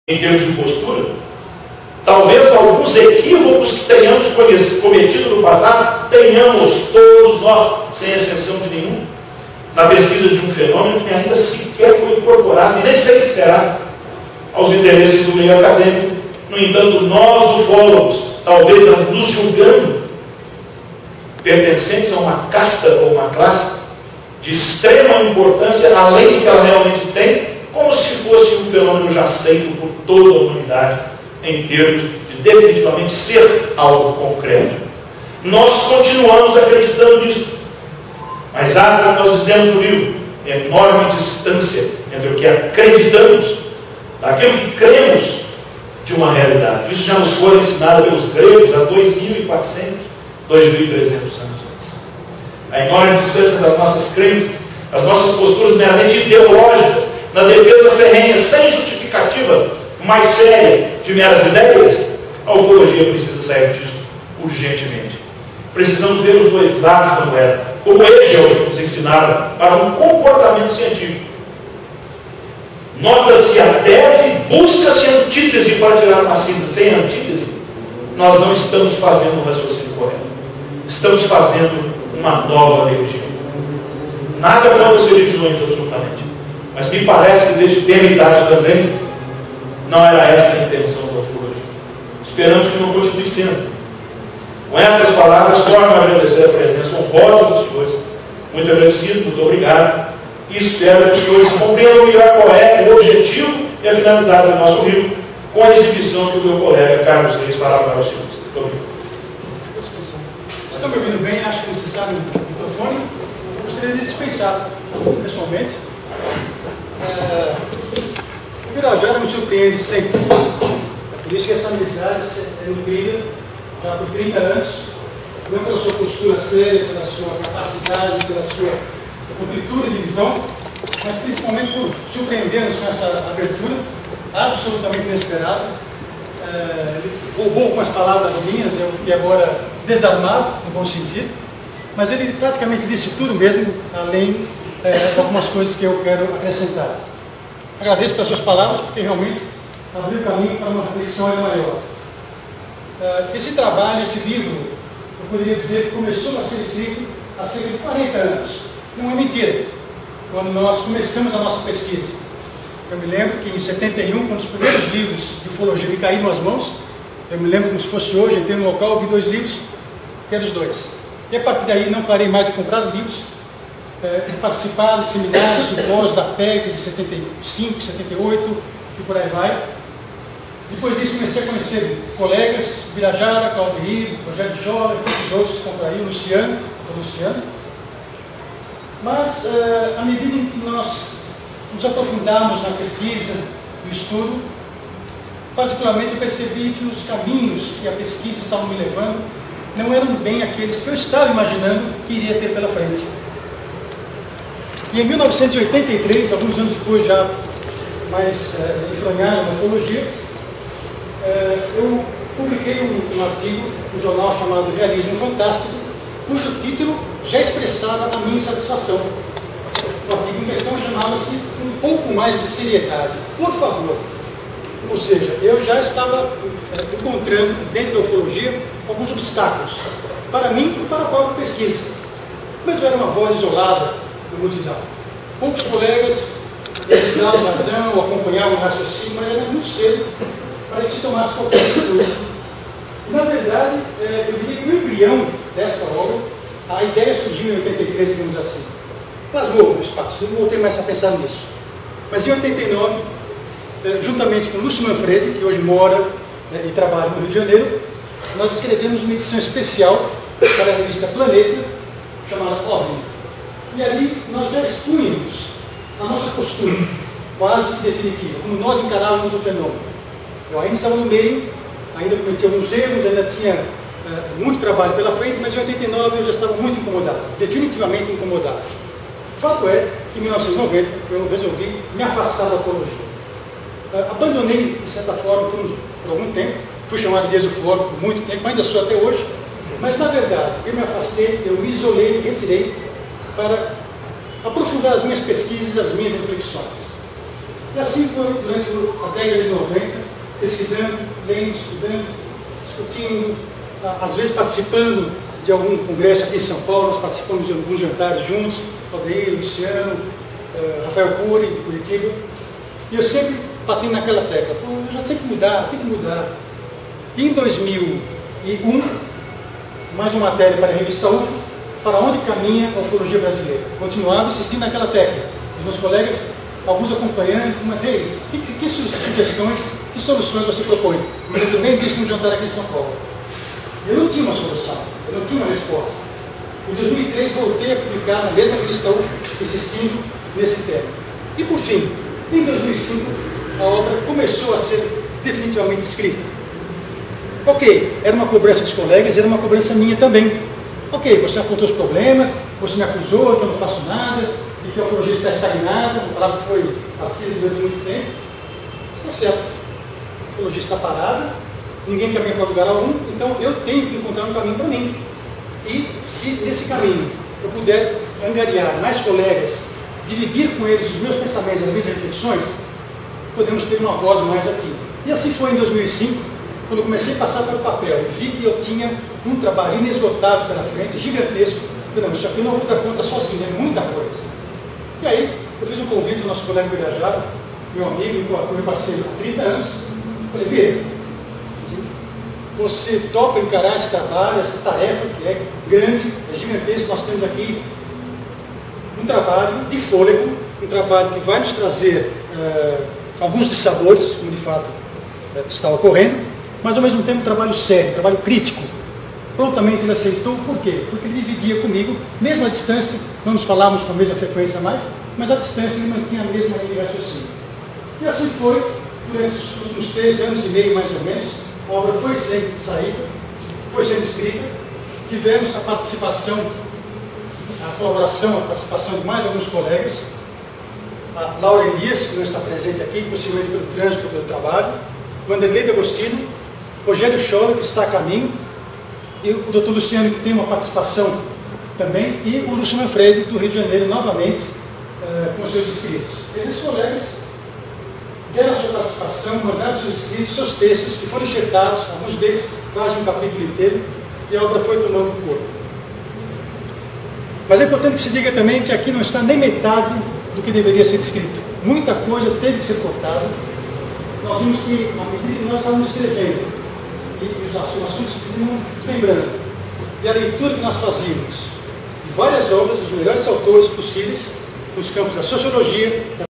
em termos de postura, talvez alguns equívocos que tenhamos cometido no passado, tenhamos todos nós, sem exceção de nenhum, na pesquisa de um fenômeno que ainda sequer foi incorporado, e nem sei se será, aos interesses do meio acadêmico. No entanto, nós, ufólogos, talvez nos julgando pertencentes a uma casta ou uma classe de extrema importância, além do que ela realmente tem, como se fosse um fenômeno já aceito por toda a humanidade, em termos de definitivamente ser algo concreto. Nós continuamos acreditando nisso, mas há, como nós dizemos no livro, enorme distância entre o que acreditamos, daquilo que cremos, de uma realidade. Isso já nos foi ensinado pelos gregos há 2.400, 2.300 anos antes. A enorme distância das nossas crenças, as nossas posturas meramente ideológicas, na defesa ferrenha, sem justificativa mais séria de meras ideias, a ufologia precisa sair disso urgentemente. Precisamos ver os dois lados da moeda, como Hegel nos ensinava, para um comportamento científico. Nota-se a tese, busca-se a antítese para tirar uma síntese. Sem antítese, nós não estamos fazendo um raciocínio correto. Estamos fazendo uma nova religião. Nada contra as religiões, absolutamente. Mas me parece que desde eternidade também não era esta a intenção da ufologia. Esperamos que não continue sendo. Com estas palavras, torno a agradecer a presença honrosa dos senhores. Muito agradecido, muito obrigado. E espero que os senhores compreendam melhor qual é o objetivo e a finalidade do nosso livro, com a exibição que o meu colega Carlos Reis fará para os senhores. Muito obrigado. Estão me ouvindo bem? Acho que necessário um microfone. Eu gostaria de dispensar, pessoalmente. O Birajara me surpreende sempre. Por isso que essa amizade é nutrida por 30 anos, não pela sua postura séria, pela sua capacidade, pela sua amplitude de visão, mas principalmente por surpreender-nos com essa abertura absolutamente inesperada. Ele roubou algumas palavras minhas, eu fiquei agora desarmado, no bom sentido, mas ele praticamente disse tudo mesmo, além de algumas coisas que eu quero acrescentar. Agradeço pelas suas palavras, porque realmente abriu caminho para uma reflexão ainda maior. Esse trabalho, esse livro, eu poderia dizer que começou a ser escrito há cerca de 40 anos. Não é mentira. Quando nós começamos a nossa pesquisa, eu me lembro que em 71, quando os primeiros livros de ufologia me caíram nas mãos, eu me lembro como se fosse hoje, entrei no local, vi 2 livros, quero os 2. E a partir daí não parei mais de comprar livros, de participar de seminários, simpósios da PEG de 75, 78 e por aí vai. Depois disso comecei a conhecer colegas, Birajara, Caldeir, Rogério Jola, e todos os outros que estão por aí, o Luciano. Mas, à medida em que nós nos aprofundamos na pesquisa, no estudo, particularmente eu percebi que os caminhos que a pesquisa estava me levando não eram bem aqueles que eu estava imaginando que iria ter pela frente. E em 1983, alguns anos depois já mais enfronhado na ufologia, eu publiquei um artigo no jornal chamado Realismo Fantástico, cujo título já expressava a minha insatisfação. O artigo em questão chamava-se Um Pouco Mais de Seriedade. Por favor. Ou seja, eu já estava encontrando dentro da ufologia alguns obstáculos, para mim e para a própria pesquisa. Mas eu era uma voz isolada da multidão. Poucos colegas me davam razão, acompanhavam o raciocínio, mas era muito cedo para que se tomasse qualquer atitude. Na verdade, eu diria que o embrião desta obra, a ideia surgiu em 83, digamos assim. Plasmou no espaço, eu não voltei mais a pensar nisso. Mas em 89, juntamente com Lúcio Manfredi, que hoje mora e trabalha no Rio de Janeiro, nós escrevemos uma edição especial para a revista Planeta, chamada OVNI. E ali nós já expunhamos a nossa postura, quase definitiva, como nós encarávamos o fenômeno. Eu ainda estava no meio, ainda cometi alguns erros, ainda tinha muito trabalho pela frente, mas em 89 eu já estava muito incomodado, definitivamente incomodado. Fato é que em 1990 eu resolvi me afastar da ufologia. Abandonei, de certa forma, por algum tempo, fui chamado de exufólogo por muito tempo, ainda sou até hoje, mas na verdade eu me afastei, eu me isolei, me retirei para aprofundar as minhas pesquisas, as minhas reflexões. E assim foi durante a década de 90, às vezes participando de algum congresso aqui em São Paulo, nós participamos de alguns jantares juntos, Aldeir, Luciano, Rafael Cury, de Curitiba, e eu sempre batendo naquela tecla, pô, já tem que mudar, tem que mudar. E em 2001, mais uma matéria para a revista UFO, para onde caminha a ufologia brasileira. Continuava insistindo naquela tecla. Os meus colegas, alguns acompanhando, mas é isso, que sugestões, que soluções você propõe? Eu lembro bem disso no jantar aqui em São Paulo. Eu não tinha uma solução, eu não tinha uma resposta. Em 2003 voltei a publicar na mesma revista UFO, insistindo nesse tema. E por fim, em 2005, a obra começou a ser definitivamente escrita. Ok, era uma cobrança dos colegas, era uma cobrança minha também. Ok, você apontou os problemas, você me acusou que eu não faço nada, e que a ufologia está estagnada, uma palavra que foi batida durante muito tempo. Está certo, a ufologia está parada, ninguém caminha para lugar algum, então eu tenho que encontrar um caminho para mim. E se nesse caminho eu puder angariar mais colegas, dividir com eles os meus pensamentos, as minhas reflexões, podemos ter uma voz mais ativa. E assim foi em 2005, quando eu comecei a passar pelo papel e vi que eu tinha um trabalho inesgotável pela frente, gigantesco. Eu não, isso aqui eu não vou dar conta sozinho, é muita coisa. E aí, eu fiz um convite ao nosso colega Birajara, meu amigo e meu parceiro há 30 anos. Falei, Bira, você topa encarar esse trabalho, essa tarefa que é grande, é gigantesca. Nós temos aqui um trabalho de fôlego, um trabalho que vai nos trazer alguns dissabores, como de fato está ocorrendo, mas ao mesmo tempo um trabalho sério, um trabalho crítico. Prontamente ele aceitou, por quê? Porque ele dividia comigo, mesmo à distância, não nos falávamos com a mesma frequência mais, mas à distância ele mantinha a mesma linha de raciocínio. E assim foi, durante os últimos 3 anos e meio mais ou menos, a obra foi sendo saída, foi sendo escrita, tivemos a participação, a colaboração, a participação de mais alguns colegas, a Laura Elias, que não está presente aqui, possivelmente pelo trânsito, pelo trabalho, Vanderlei de Agostino, Rogério Scholler, que está a caminho, e o Dr. Luciano, que tem uma participação também, e o Lúcio Manfredi, do Rio de Janeiro, novamente, com seus escritos. Esses colegas deram a sua participação, mandaram seus escritos, seus textos, que foram enxertados, alguns deles quase um capítulo inteiro, e a obra foi tomando corpo. Mas é importante que se diga também que aqui não está nem metade do que deveria ser escrito. Muita coisa teve que ser cortada. Nós vimos que, à medida que nós estávamos escrevendo, e os assuntos se iam lembrando, e a leitura que nós fazíamos de várias obras dos melhores autores possíveis, nos campos da sociologia, da